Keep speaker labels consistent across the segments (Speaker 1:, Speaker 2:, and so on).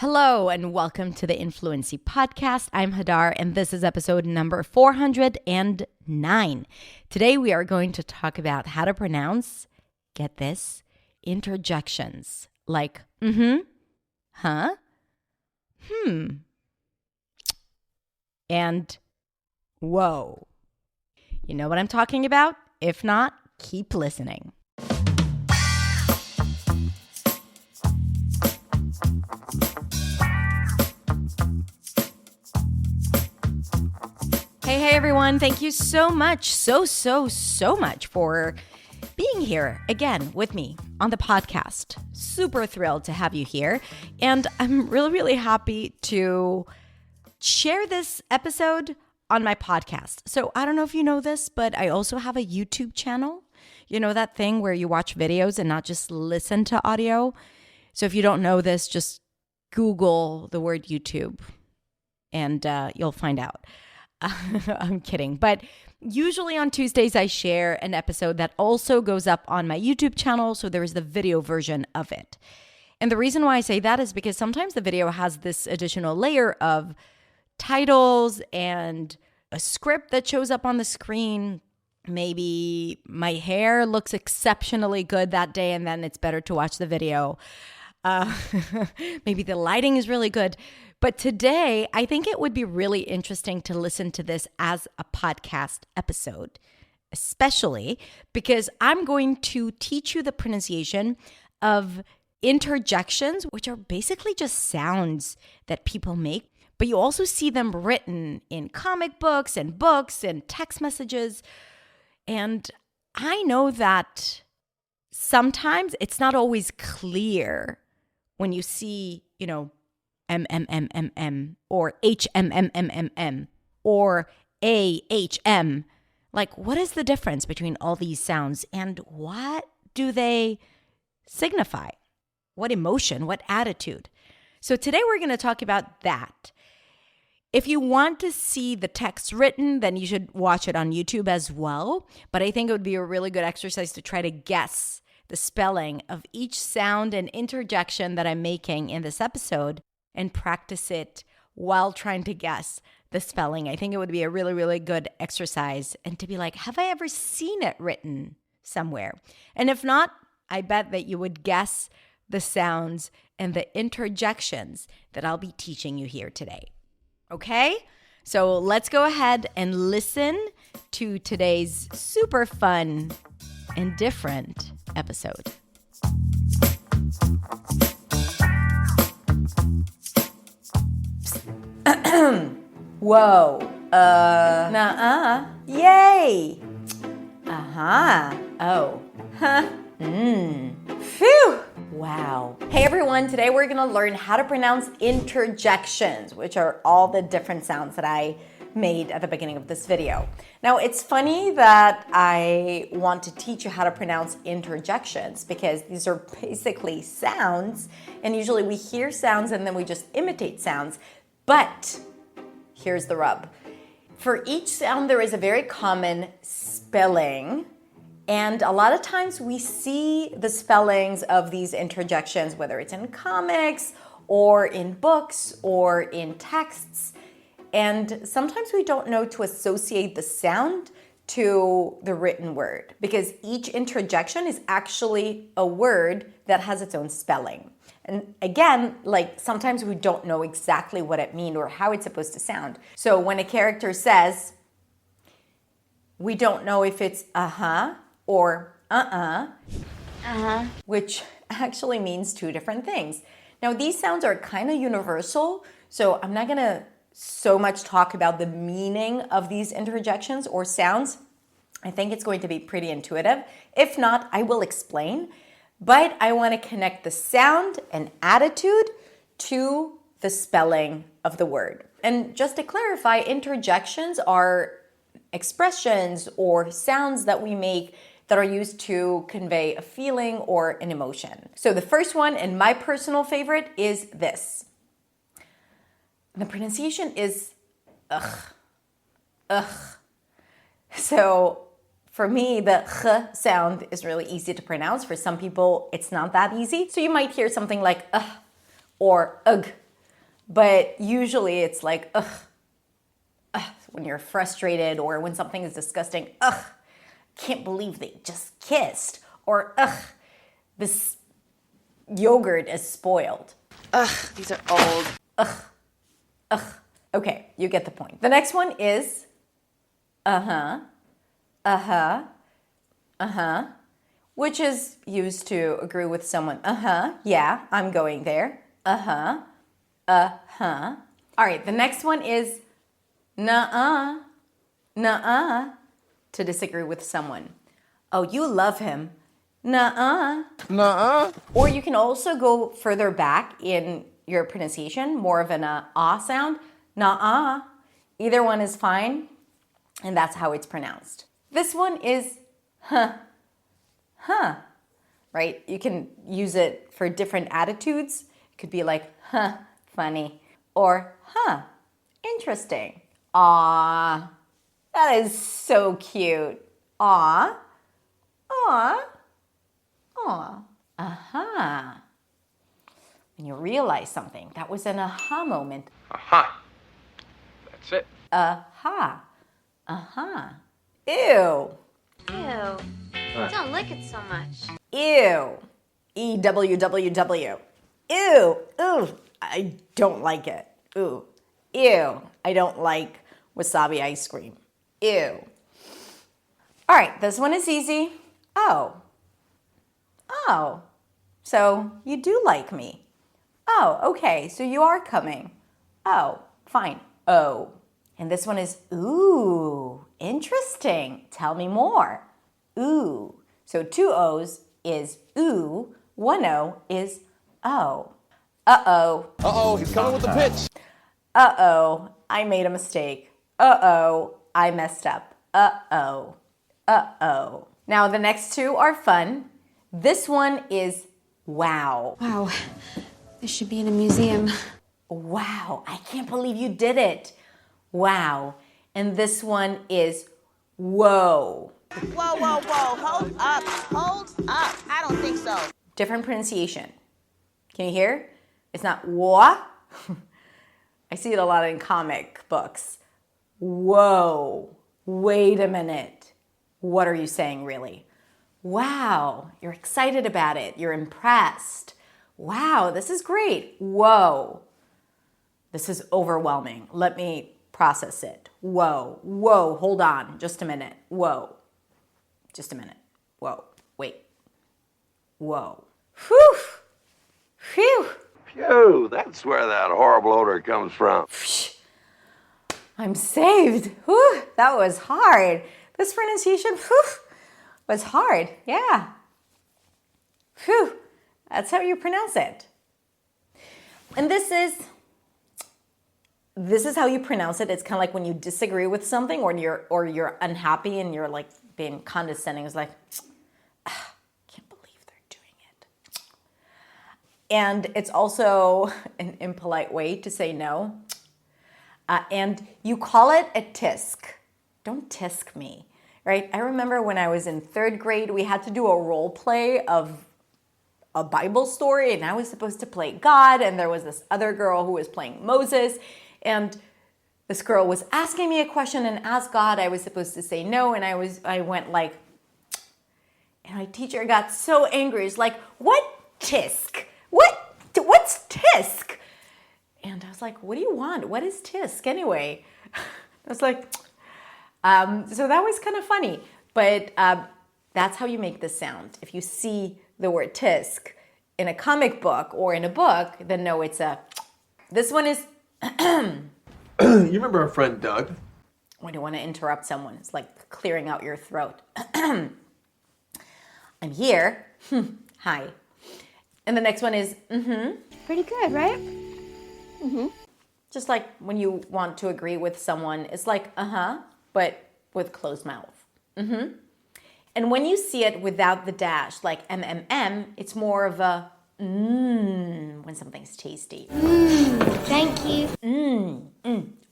Speaker 1: Hello and welcome to the Influency Podcast. I'm Hadar and this is episode number 409. Today we are going to talk about how to pronounce, get this, interjections like huh, and whoa. You know what I'm talking about? If not, keep listening. Hey everyone, thank you so much, so much for being here again with me on the podcast. Super thrilled to have you here. And I'm really happy to share this episode on my podcast. So I don't know if you know this, but I also have a YouTube channel. You know that thing where you watch videos and not just listen to audio? So if you don't know this, just Google the word YouTube and you'll find out. I'm kidding. But usually on Tuesdays, I share an episode that also goes up on my YouTube channel. So there is the video version of it. And the reason why I say that is because sometimes the video has this additional layer of titles and a script that shows up on the screen. Maybe my hair looks exceptionally good that day, and then it's better to watch the video. Maybe the lighting is really good. But today, I think it would be really interesting to listen to this as a podcast episode, especially because I'm going to teach you the pronunciation of interjections, which are basically just sounds that people make. But you also see them written in comic books and text messages. And I know that sometimes it's not always clear when you see, MMMMM or HMMMMM or AHM. Like, what is the difference between all these sounds and what do they signify? What emotion, what attitude? So today we're going to talk about that. If you want to see the text written, then you should watch it on YouTube as well. But I think it would be a really good exercise to try to guess the spelling of each sound and interjection that I'm making in this episode and practice it while trying to guess the spelling. I think it would be a really good exercise. And to be like, have I ever seen it written somewhere? And if not, I bet that you would guess the sounds and the interjections that I'll be teaching you here today. Okay? So let's go ahead and listen to today's super fun and different episode. Whoa. Nuh-uh. Yay. Uh-huh. Oh. Huh. Phew. Wow. Hey everyone, today we're going to learn how to pronounce interjections, which are all the different sounds that I made at the beginning of this video. Now, it's funny that I want to teach you how to pronounce interjections because these are basically sounds, and usually we hear sounds and then we just imitate sounds. But here's the rub. For each sound, there is a very common spelling. And a lot of times we see the spellings of these interjections, whether it's in comics or in books or in texts. And sometimes we don't know to associate the sound to the written word because each interjection is actually a word that has its own spelling. And again, sometimes we don't know exactly what it means or how it's supposed to sound. So when a character says, we don't know if it's uh-huh or uh-huh, which actually means two different things. Now, these sounds are kind of universal, so I'm not going to so much talk about the meaning of these interjections or sounds. I think it's going to be pretty intuitive. If not, I will explain. But I want to connect the sound and attitude to the spelling of the word. And just to clarify, interjections are expressions or sounds that we make that are used to convey a feeling or an emotion. So the first one, and my personal favorite, is this. The pronunciation is ugh. So for me, the ch sound is really easy to pronounce. For some people, it's not that easy. So you might hear something like or ugh, But usually it's like, ugh, when you're frustrated or when something is disgusting, ugh, can't believe they just kissed. Or, ugh, this yogurt is spoiled.
Speaker 2: Ugh, these are old.
Speaker 1: Okay, you get the point. The next one is, which is used to agree with someone. Yeah, I'm going there. All right, the next one is, nuh-uh, to disagree with someone. Oh, you love him. Nuh-uh.
Speaker 3: Nuh-uh.
Speaker 1: Or you can also go further back in your pronunciation, more of an sound. Nuh-uh. Either one is fine, and that's how it's pronounced. This one is right? You can use it for different attitudes. It could be like, funny, or interesting. Aw, that is so cute. Aw, aw, aw. When you realize something, that was an aha moment.
Speaker 3: Aha. That's it.
Speaker 1: Ew.
Speaker 4: Ew. Don't lick it so much.
Speaker 1: Ew. EWWW. Ew. Ooh. I don't like it. Ooh. Ew. I don't like wasabi ice cream. Ew. All right, this one is easy. Oh. Oh. So you do like me. Oh, okay. So you are coming. Oh, fine. Oh. And this one is, ooh, interesting. Tell me more. Ooh. So 2 O's is ooh, 1 O is oh. Uh-oh.
Speaker 3: Uh-oh, he's coming with the pitch.
Speaker 1: Uh-oh, I made a mistake. Uh-oh, I messed up. Uh-oh. Uh-oh. Now the next 2 are fun. This one is wow.
Speaker 4: Wow. This should be in a museum.
Speaker 1: Wow, I can't believe you did it. Wow. And this one is whoa.
Speaker 5: Whoa, whoa, whoa, hold up, I don't think so.
Speaker 1: Different pronunciation. Can you hear? It's not wha. I see it a lot in comic books. Whoa, wait a minute. What are you saying really? Wow, you're excited about it. You're impressed. Wow, this is great. Whoa. This is overwhelming. Let me process it. Whoa, whoa, hold on, just a minute. Whoa, just a minute. Whoa, wait. Whoa. Whew. Phew.
Speaker 6: Phew, that's where that horrible odor comes from.
Speaker 1: I'm saved. Whew, that was hard. This pronunciation, whew, was hard. Yeah. Whew, that's how you pronounce it. And this is how you pronounce it. It's kind of like when you disagree with something or you're unhappy and you're like being condescending. It's like, can't believe they're doing it. And it's also an impolite way to say no. And you call it a tisk. Don't tisk me, right? I remember when I was in 3rd grade, we had to do a role play of a Bible story, and I was supposed to play God, and there was this other girl who was playing Moses, and this girl was asking me a question, and as God, I was supposed to say no, and I went like, and my teacher got so angry. It's like, what tisk? What's tisk? And I was like, what do you want? What is tisk anyway? I was like, so that was kind of funny, but that's how you make this sound. If you see the word tisk in a comic book or in a book, then no, it's a, this one is,
Speaker 3: You remember our friend Doug?
Speaker 1: when you want to interrupt someone, it's like clearing out your throat. I'm here. Hi. And the next one is,
Speaker 4: Pretty good, right?
Speaker 1: just like when you want to agree with someone, it's like, but with closed mouth. And when you see it without the dash, like MMM, it's more of a when something's tasty.
Speaker 4: Thank you.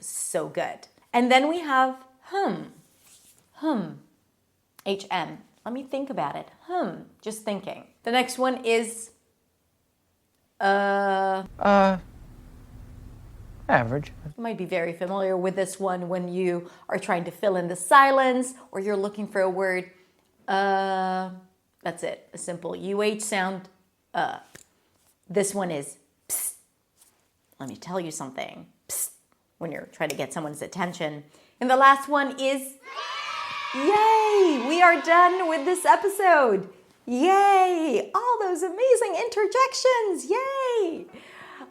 Speaker 1: So good. And then we have HM. HM. Let me think about it. Just thinking. The next one is
Speaker 7: Average.
Speaker 1: You might be very familiar with this one when you are trying to fill in the silence or you're looking for a word. That's it. A simple UH sound. This one is psst. Let me tell you something. Psst. When you're trying to get someone's attention. And the last one is yay! We are done with this episode. Yay! All those amazing interjections. Yay!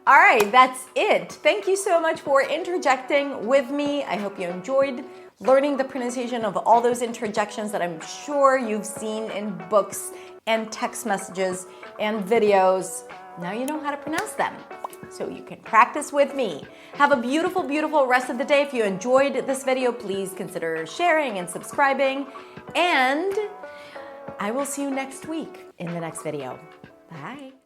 Speaker 1: All right, that's it. Thank you so much for interjecting with me. I hope you enjoyed learning the pronunciation of all those interjections that I'm sure you've seen in books and text messages and videos. Now you know how to pronounce them, so you can practice with me. Have a beautiful, beautiful rest of the day. If you enjoyed this video, please consider sharing and subscribing. And I will see you next week in the next video. Bye.